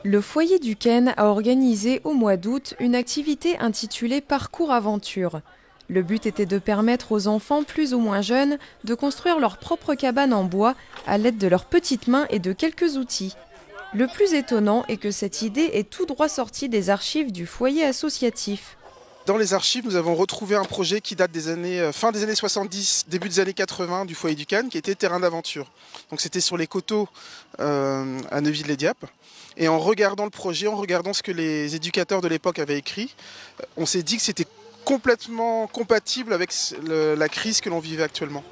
Le foyer du Ken a organisé au mois d'août une activité intitulée Parcours Aventure. Le but était de permettre aux enfants plus ou moins jeunes de construire leur propre cabane en bois à l'aide de leurs petites mains et de quelques outils. Le plus étonnant est que cette idée est tout droit sortie des archives du foyer associatif. Dans les archives, nous avons retrouvé un projet qui date des années, fin des années 70, début des années 80 du foyer du Ken, qui était terrain d'aventure. Donc c'était sur les coteaux à Neuville-les-Diapes. Et en regardant le projet, en regardant ce que les éducateurs de l'époque avaient écrit, on s'est dit que c'était complètement compatible avec la crise que l'on vivait actuellement.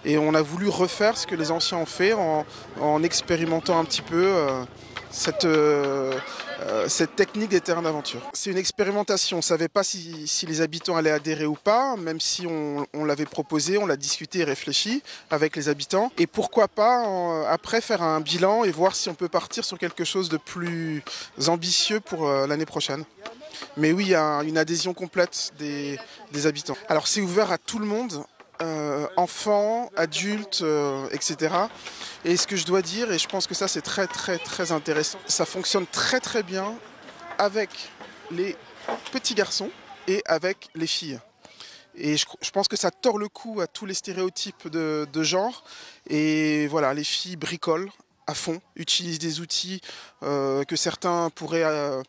Et on a voulu refaire ce que les anciens ont fait en expérimentant un petit peu cette technique des terrains d'aventure. C'est une expérimentation, on ne savait pas si les habitants allaient adhérer ou pas, même si on l'avait proposé, on l'a discuté et réfléchi avec les habitants. Et pourquoi pas après faire un bilan et voir si on peut partir sur quelque chose de plus ambitieux pour l'année prochaine. Mais oui, il y a une adhésion complète des habitants. Alors c'est ouvert à tout le monde. Enfants, adultes, etc. Et ce que je dois dire, et je pense que ça c'est très intéressant, ça fonctionne très bien avec les petits garçons et avec les filles. Et je pense que ça tord le cou à tous les stéréotypes de genre. Et voilà, les filles bricolent à fond, utilisent des outils que certains pourraient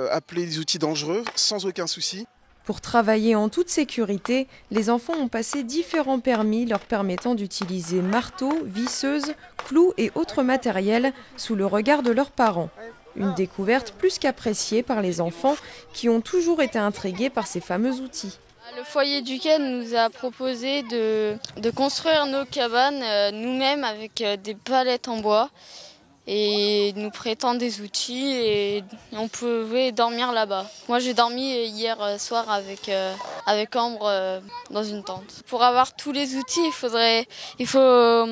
appeler des outils dangereux, sans aucun souci. Pour travailler en toute sécurité, les enfants ont passé différents permis leur permettant d'utiliser marteaux, visseuses, clous et autres matériels sous le regard de leurs parents. Une découverte plus qu'appréciée par les enfants qui ont toujours été intrigués par ces fameux outils. Le foyer du Ken nous a proposé de construire nos cabanes nous-mêmes avec des palettes en bois et nous prêtant des outils et on pouvait dormir là-bas. Moi j'ai dormi hier soir avec Ambre dans une tente. Pour avoir tous les outils, il faut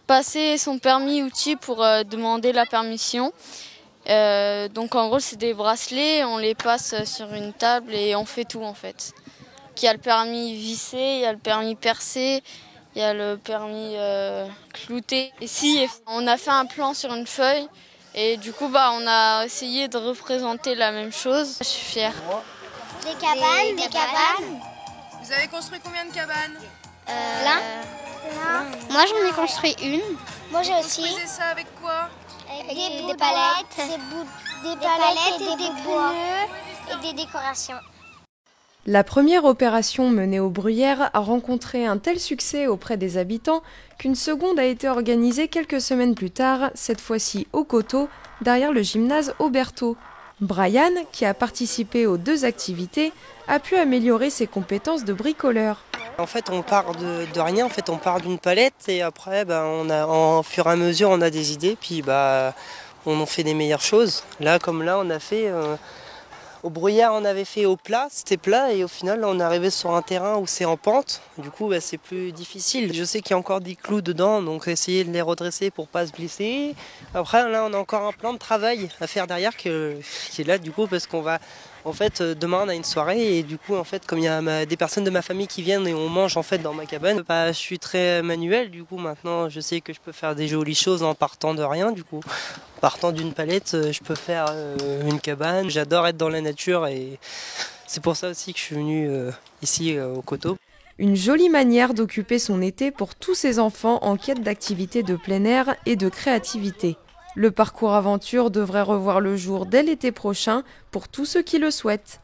passer son permis outil pour demander la permission. Donc en gros c'est des bracelets, on les passe sur une table et on fait tout en fait. Il y a le permis visser, il y a le permis percer, il y a le permis clouter. Ici, on a fait un plan sur une feuille et du coup, on a essayé de représenter la même chose. Je suis fière. Des cabanes. Vous avez construit combien de cabanes? Plein. Moi, j'en ai construit une. Moi, j'ai aussi. Vous construisez ça avec quoi? Avec des palettes, des palettes et des pneus et des décorations. La première opération menée au Bruyères a rencontré un tel succès auprès des habitants qu'une seconde a été organisée quelques semaines plus tard, cette fois-ci au coteau, derrière le gymnase Auberteau. Brian, qui a participé aux deux activités, a pu améliorer ses compétences de bricoleur. En fait, on part de rien, en fait, on part d'une palette et après, en fur et à mesure, on a des idées, puis on en fait des meilleures choses. Là, comme là, on a fait... Au Bruyères, on avait fait au plat, c'était plat et au final, on est arrivé sur un terrain où c'est en pente. Du coup, c'est plus difficile. Je sais qu'il y a encore des clous dedans, donc essayer de les redresser pour pas se glisser. Après, là, on a encore un plan de travail à faire derrière qui est là, du coup, parce qu'on va... En fait, demain, on a une soirée et du coup, en fait, comme il y a des personnes de ma famille qui viennent et on mange en fait dans ma cabane, je suis très manuel. Du coup, maintenant, je sais que je peux faire des jolies choses en partant de rien. Du coup, partant d'une palette, je peux faire une cabane. J'adore être dans la nature et c'est pour ça aussi que je suis venu ici au coteau. Une jolie manière d'occuper son été pour tous ces enfants en quête d'activités de plein air et de créativité. Le parcours aventure devrait revoir le jour dès l'été prochain pour tous ceux qui le souhaitent.